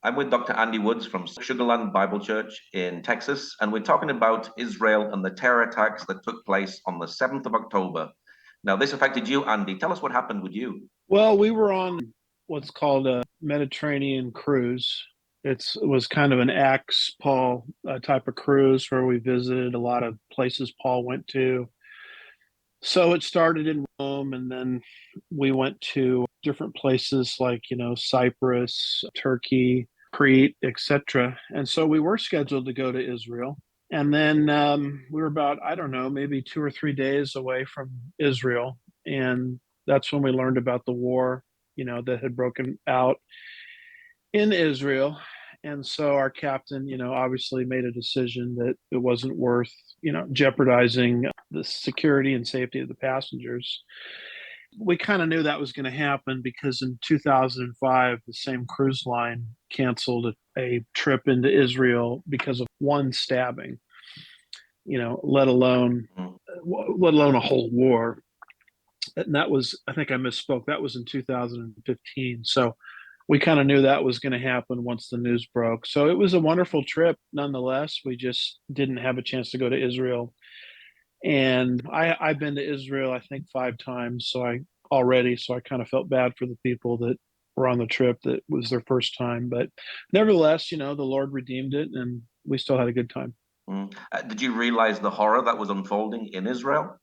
I'm with Dr. Andy Woods from Sugarland Bible Church in Texas, and we're talking about Israel and the terror attacks that took place on the 7th of October. Now, this affected you, Andy. Tell us what happened with you. Well, we were on what's called a Mediterranean cruise. It was kind of an Acts Paul type of cruise where we visited a lot of places Paul went to. So it started in Rome, and then we went to different places like, Cyprus, Turkey, Crete, etc. And so we were scheduled to go to Israel. And then we were about, I don't know, maybe 2 or 3 days away from Israel. And that's when we learned about the war, that had broken out in Israel. And so our captain, obviously made a decision that it wasn't worth, jeopardizing the security and safety of the passengers. We kind of knew that was going to happen because in 2005, the same cruise line canceled a trip into Israel because of one stabbing, let alone Mm. a whole war. And that was, I think I misspoke. That was in 2015. So we kind of knew that was going to happen once the news broke. So it was a wonderful trip nonetheless. We just didn't have a chance to go to Israel. And I've been to Israel, I think 5 times. So I kind of felt bad for the people that were on the trip that was their first time. But nevertheless, the Lord redeemed it and we still had a good time. Mm. Did you realize the horror that was unfolding in Israel?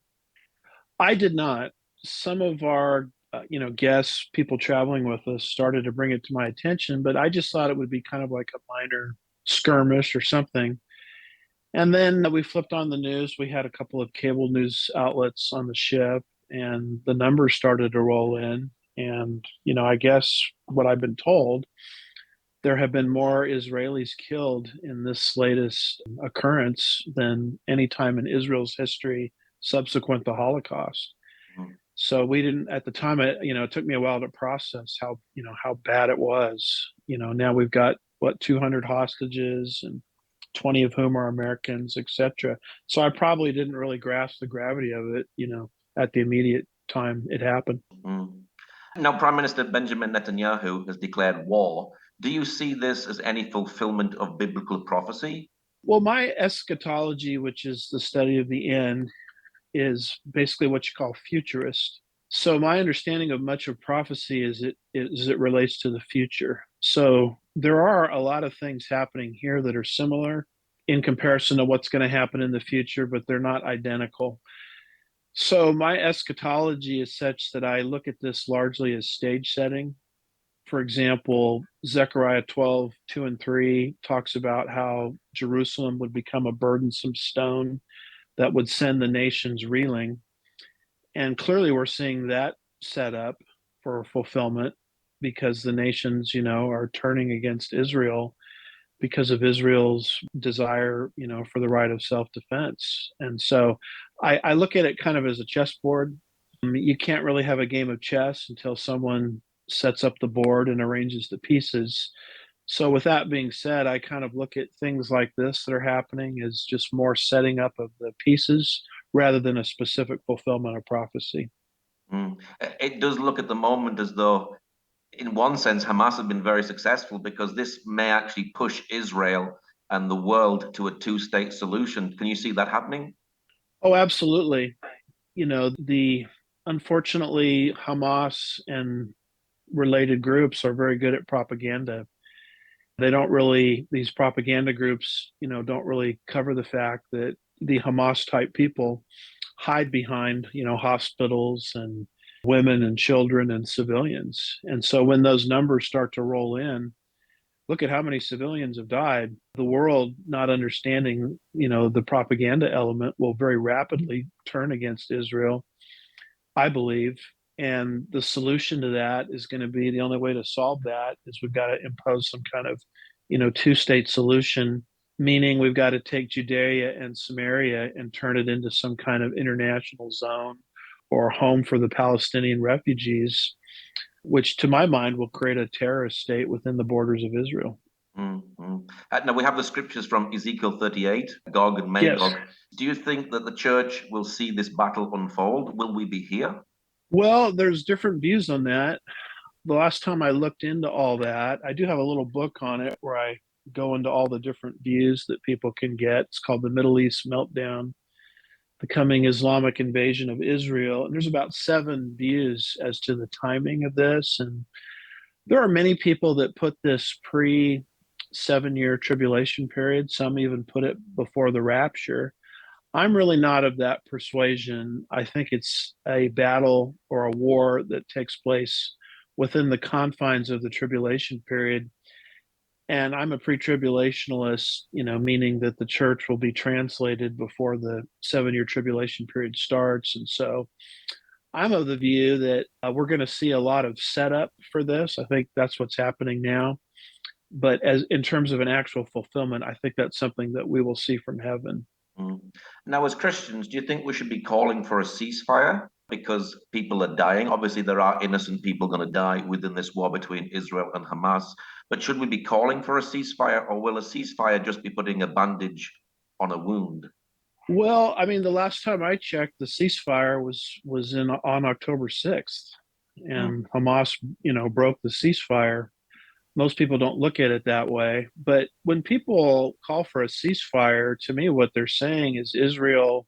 I did not. Some of our, guests, people traveling with us, started to bring it to my attention, but I just thought it would be kind of like a minor skirmish or something. And then we flipped on the news. We had a couple of cable news outlets on the ship, and the numbers started to roll in. And, I guess what I've been told, there have been more Israelis killed in this latest occurrence than any time in Israel's history subsequent to Holocaust. Mm. So we didn't at the time. It took me a while to process how bad it was. Now we've got what 200 hostages and 20 of whom are Americans, etc. So I probably didn't really grasp the gravity of it. At the immediate time it happened. Mm. Now, Prime Minister Benjamin Netanyahu has declared war. Do you see this as any fulfillment of biblical prophecy? Well, my eschatology, which is the study of the end, is basically what you call futurist. So my understanding of much of prophecy is it relates to the future. So there are a lot of things happening here that are similar in comparison to what's going to happen in the future, but they're not identical. So my eschatology is such that I look at this largely as stage setting. For example, Zechariah 12:2 and 3 talks about how Jerusalem would become a burdensome stone that would send the nations reeling. And clearly, we're seeing that set up for fulfillment because the nations, are turning against Israel because of Israel's desire, for the right of self defense. And so I look at it kind of as a chessboard. You can't really have a game of chess until someone sets up the board and arranges the pieces. So, with that being said, I kind of look at things like this that are happening as just more setting up of the pieces rather than a specific fulfillment of prophecy. Mm. It does look at the moment as though, in one sense, Hamas have been very successful because this may actually push Israel and the world to a two-state solution. Can you see that happening? Oh, absolutely. The unfortunately, Hamas and related groups are very good at propaganda. They don't really, these propaganda groups, don't really cover the fact that the Hamas type people hide behind, hospitals and women and children and civilians. And so when those numbers start to roll in, look at how many civilians have died. The world, not understanding, the propaganda element, will very rapidly turn against Israel, I believe. And the solution to that is going to be, the only way to solve that is we've got to impose some kind of, two-state solution, meaning we've got to take Judea and Samaria and turn it into some kind of international zone or home for the Palestinian refugees, which to my mind will create a terrorist state within the borders of Israel. Mm. Now, we have the scriptures from Ezekiel 38, Gog and Yes. Magog. Do you think that the church will see this battle unfold? Will we be here? Well, there's different views on that. The last time I looked into all that, I do have a little book on it where I go into all the different views that people can get. It's called The Middle East Meltdown, The Coming Islamic Invasion of Israel. And there's about 7 views as to the timing of this. And there are many people that put this pre 7 year tribulation period. Some even put it before the rapture. I'm really not of that persuasion. I think it's a battle or a war that takes place within the confines of the tribulation period. And I'm a pre-tribulationalist, meaning that the church will be translated before the 7 year tribulation period starts. And so I'm of the view that we're going to see a lot of setup for this. I think that's what's happening now. But as in terms of an actual fulfillment, I think that's something that we will see from heaven. Mm. Now, as Christians, do you think we should be calling for a ceasefire because people are dying? Obviously, there are innocent people going to die within this war between Israel and Hamas. But should we be calling for a ceasefire, or will a ceasefire just be putting a bandage on a wound? Well, I mean, the last time I checked, the ceasefire was in on October 6th, Mm, and Hamas, broke the ceasefire. Most people don't look at it that way, but when people call for a ceasefire, to me, what they're saying is Israel,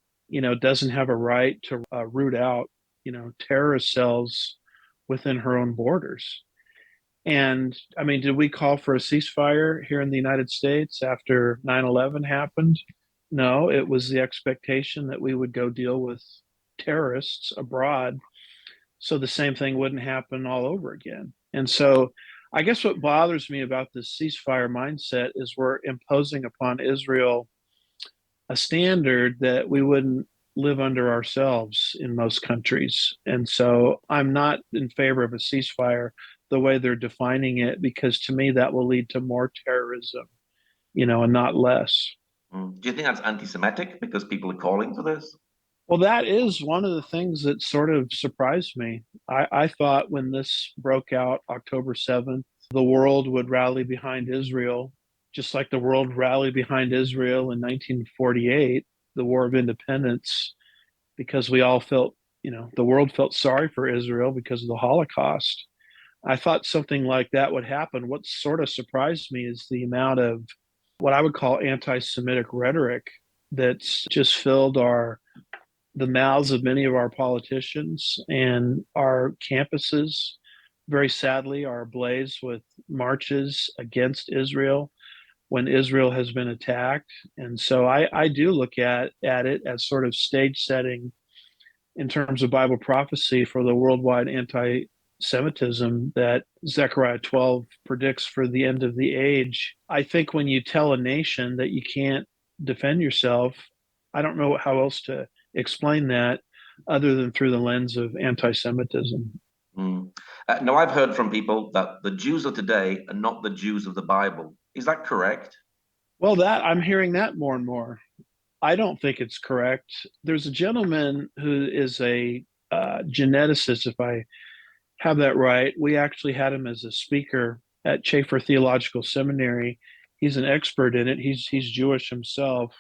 doesn't have a right to root out, terrorist cells within her own borders. And I mean, did we call for a ceasefire here in the United States after 9/11 happened? No, it was the expectation that we would go deal with terrorists abroad so the same thing wouldn't happen all over again. And so I guess what bothers me about this ceasefire mindset is we're imposing upon Israel a standard that we wouldn't live under ourselves in most countries. And so I'm not in favor of a ceasefire the way they're defining it, because to me that will lead to more terrorism, and not less. mm. Do you think that's anti-Semitic because people are calling for this? Well, that is one of the things that sort of surprised me. I thought when this broke out October 7th, the world would rally behind Israel, just like the world rallied behind Israel in 1948, the War of Independence, because we all felt, the world felt sorry for Israel because of the Holocaust. I thought something like that would happen. What sort of surprised me is the amount of what I would call anti Semitic rhetoric that's just filled the mouths of many of our politicians, and our campuses, very sadly, are ablaze with marches against Israel when Israel has been attacked. And so I do look at it as sort of stage setting in terms of Bible prophecy for the worldwide anti Semitism that Zechariah 12 predicts for the end of the age. I think when you tell a nation that you can't defend yourself, I don't know how else to explain that other than through the lens of anti Semitism. Mm. Now, I've heard from people that the Jews of today are not the Jews of the Bible. Is that correct? Well, that I'm hearing that more and more. I don't think it's correct. There's a gentleman who is a geneticist, if I have that right. We actually had him as a speaker at Chafer Theological Seminary. He's an expert in it. He's Jewish himself.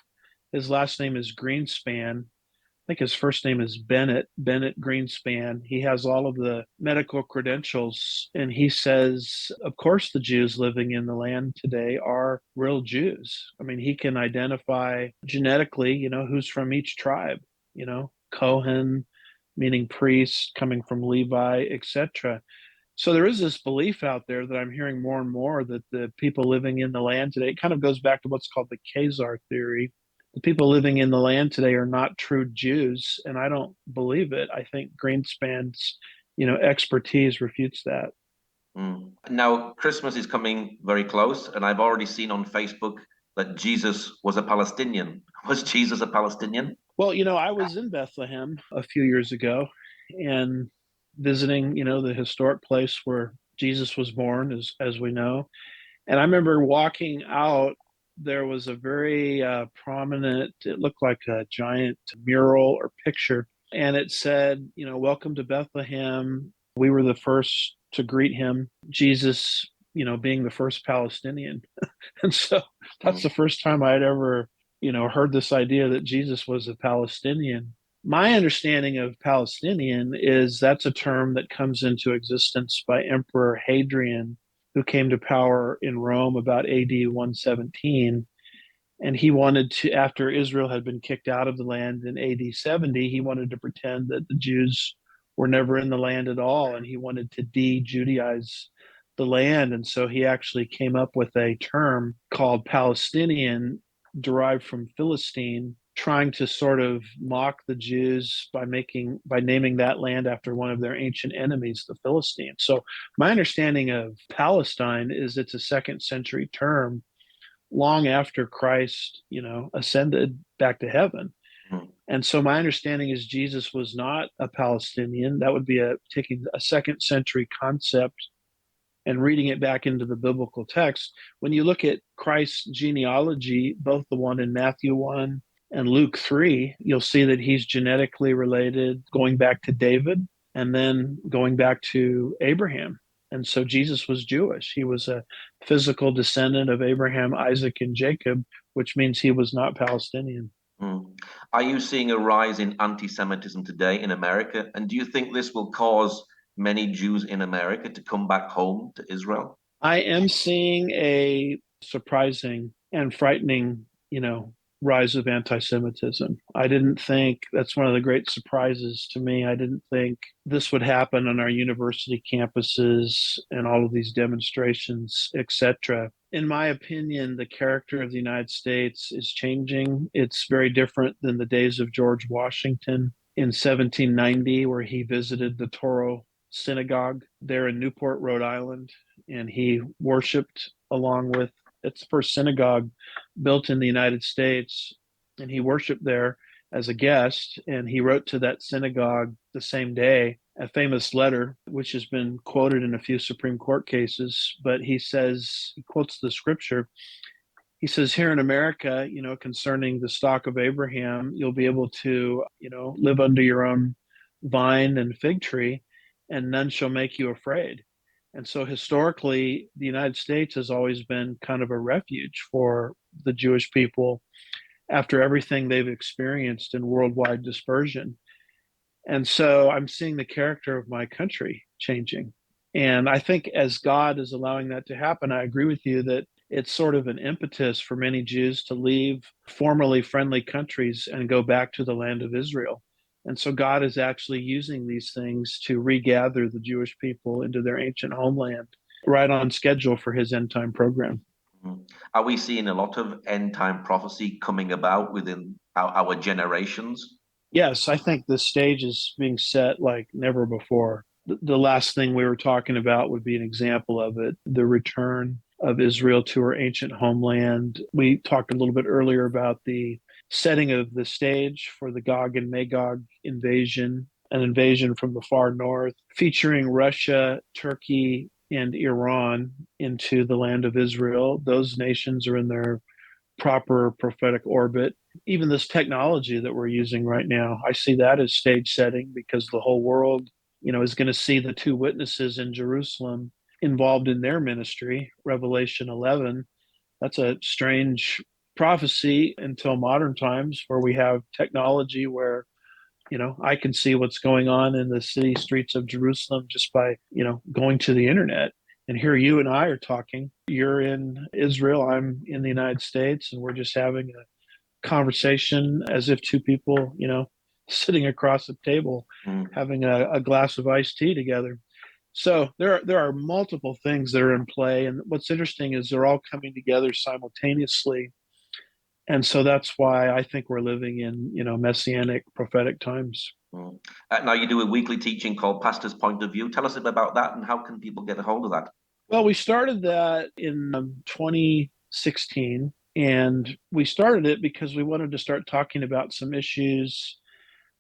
His last name is Greenspan. I think his first name is Bennett Greenspan. He has all of the medical credentials, and he says, of course, the Jews living in the land today are real Jews. I mean, he can identify genetically, who's from each tribe, Cohen, meaning priest, coming from Levi, etc. So there is this belief out there that I'm hearing more and more that the people living in the land today, it kind of goes back to what's called the Khazar theory. The people living in the land today are not true Jews, and I don't believe it. I think Greenspan's, expertise refutes that. Mm. Now, Christmas is coming very close, and I've already seen on Facebook that Jesus was a Palestinian. Was Jesus a Palestinian? Well, I was in Bethlehem a few years ago and visiting, the historic place where Jesus was born, as we know. And I remember walking out, there was a very prominent, it looked like a giant mural or picture. And it said, welcome to Bethlehem. We were the first to greet him. Jesus, being the first Palestinian. And so that's Mm. the first time I'd ever, heard this idea that Jesus was a Palestinian. My understanding of Palestinian is that's a term that comes into existence by Emperor Hadrian, who came to power in Rome about AD 117. And he wanted to, after Israel had been kicked out of the land in AD 70, he wanted to pretend that the Jews were never in the land at all. And he wanted to de Judaize the land. And so he actually came up with a term called Palestinian, derived from Philistine, trying to sort of mock the Jews by naming that land after one of their ancient enemies, the Philistines. So my understanding of Palestine is it's a second century term long after Christ, ascended back to heaven. Mm, And so my understanding is Jesus was not a Palestinian. That would be taking a second century concept and reading it back into the biblical text. When you look at Christ's genealogy, both the one in Matthew 1 and Luke 3, you'll see that he's genetically related, going back to David and then going back to Abraham. And so Jesus was Jewish. He was a physical descendant of Abraham, Isaac, and Jacob, which means he was not Palestinian. mm. Are you seeing a rise in anti-Semitism today in America? And do you think this will cause many Jews in America to come back home to Israel? I am seeing a surprising and frightening, rise of anti-Semitism. I didn't think that's one of the great surprises to me. I didn't think this would happen on our university campuses and all of these demonstrations, etc. In my opinion, the character of the United States is changing. It's very different than the days of George Washington in 1790, where he visited the Toro Synagogue there in Newport, Rhode Island, and he worshiped along with it's the first synagogue built in the United States, and he worshiped there as a guest. And he wrote to that synagogue the same day a famous letter, which has been quoted in a few Supreme Court cases. But he quotes the scripture. He says, here in America, concerning the stock of Abraham, you'll be able to, live under your own vine and fig tree, and none shall make you afraid. And so historically, the United States has always been kind of a refuge for the Jewish people after everything they've experienced in worldwide dispersion. And so I'm seeing the character of my country changing. And I think as God is allowing that to happen, I agree with you that it's sort of an impetus for many Jews to leave formerly friendly countries and go back to the land of Israel. And so God is actually using these things to regather the Jewish people into their ancient homeland, right on schedule for his end time program. Mm. Are we seeing a lot of end time prophecy coming about within our generations? Yes, I think the stage is being set like never before. The last thing we were talking about would be an example of it, the return of Israel to her ancient homeland. We talked a little bit earlier about the setting of the stage for the Gog and Magog invasion, an invasion from the far north, featuring Russia, Turkey, and Iran into the land of Israel. Those nations are in their proper prophetic orbit. Even this technology that we're using right now, I see that as stage setting because the whole world, is going to see the two witnesses in Jerusalem involved in their ministry, Revelation 11. That's a strange prophecy until modern times where we have technology where I can see what's going on in the city streets of Jerusalem just by, going to the internet. And here you and I are talking. You're in Israel, I'm in the United States, and we're just having a conversation as if two people, sitting across a table Mm, having a glass of iced tea together. So there are multiple things that are in play. And what's interesting is they're all coming together simultaneously. And so that's why I think we're living in, messianic prophetic times. mm. Now you do a weekly teaching called Pastor's Point of View. Tell us a bit about that and how can people get a hold of that? Well, we started that in 2016, and we started it because we wanted to start talking about some issues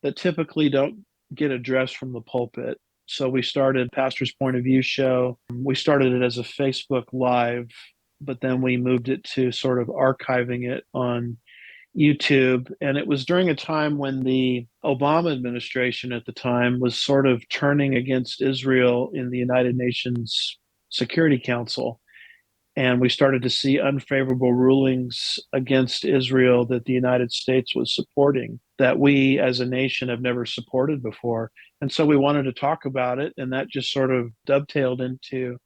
that typically don't get addressed from the pulpit. So we started Pastor's Point of View show. We started it as a Facebook Live, but then we moved it to sort of archiving it on YouTube. And it was during a time when the Obama administration at the time was sort of turning against Israel in the United Nations Security Council. And we started to see unfavorable rulings against Israel that the United States was supporting, that we as a nation have never supported before. And so we wanted to talk about it. And that just sort of dovetailed into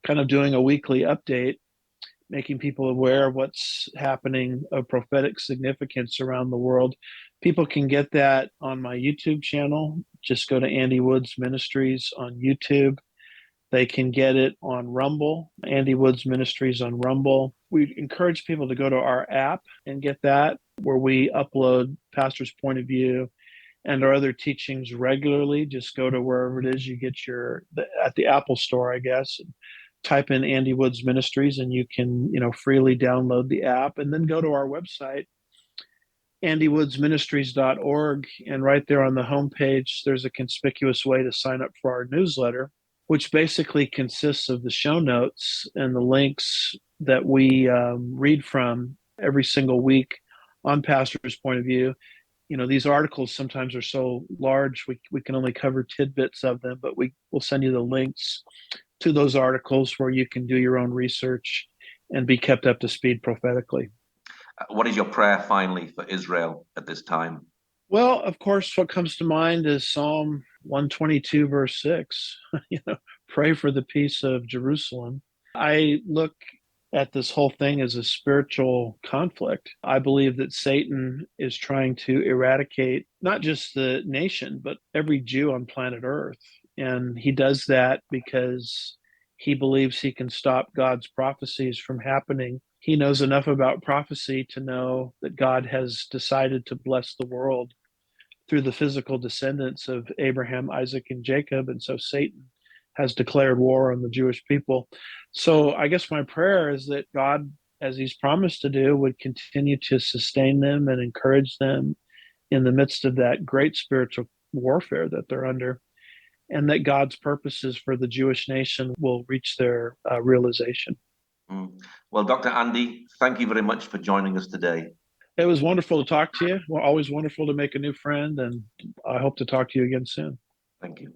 kind of doing a weekly update, making people aware of what's happening of prophetic significance around the world. People can get that on my YouTube channel. Just go to Andy Woods Ministries on YouTube. They can get it on Rumble, Andy Woods Ministries on Rumble. We encourage people to go to our app and get that, where we upload Pastor's Point of View and our other teachings regularly. Just go to wherever it is you get at the Apple Store, I guess, and type in Andy Woods Ministries, and you can, freely download the app, and then go to our website, andywoodsministries.org. And right there on the homepage, there's a conspicuous way to sign up for our newsletter, which basically consists of the show notes and the links that we read from every single week on Pastor's Point of View. These articles sometimes are so large, we can only cover tidbits of them, but we will send you the links to those articles where you can do your own research and be kept up to speed prophetically. What is your prayer finally for Israel at this time? Well, of course, what comes to mind is Psalm 122, verse 6. Pray for the peace of Jerusalem. I look at this whole thing as a spiritual conflict. I believe that Satan is trying to eradicate not just the nation, but every Jew on planet Earth. And he does that because he believes he can stop God's prophecies from happening. He knows enough about prophecy to know that God has decided to bless the world through the physical descendants of Abraham, Isaac, and Jacob. And so Satan has declared war on the Jewish people. So I guess my prayer is that God, as he's promised to do, would continue to sustain them and encourage them in the midst of that great spiritual warfare that they're under, and that God's purposes for the Jewish nation will reach their realization. Mm. Well, Dr. Andy, thank you very much for joining us today. It was wonderful to talk to you. Well, always wonderful to make a new friend, and I hope to talk to you again soon. Thank you.